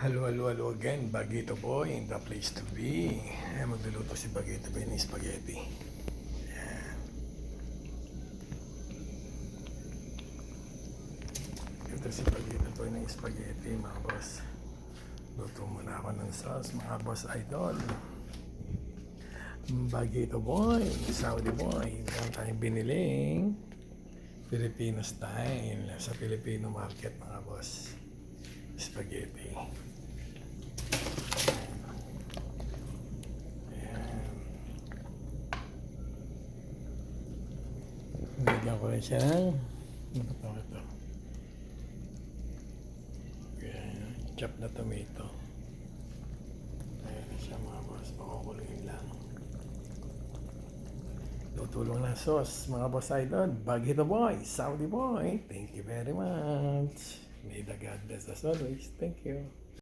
Hello, hello, hello again. Bagito Boy in the place to be. Magluluto si Bagito Boy ng spaghetti. Ayan. Ito si Bagito Boy ng spaghetti, mga boss. Luto muna ako ng sauce, mga boss idol. Bagito Boy, Saudi Boy. Meron tayong biniling Filipino style sa Filipino market, mga boss. Spaghetti. Bigyan ko rin siya ng ito. Ayan, chop na tomato. Ayan na siya, mga boss. Pakukulungin lang. Tutulong ng sauce, mga boss idol. Bagito Boy, Saudi Boy. Thank you very much. May the God bless us always. Thank you.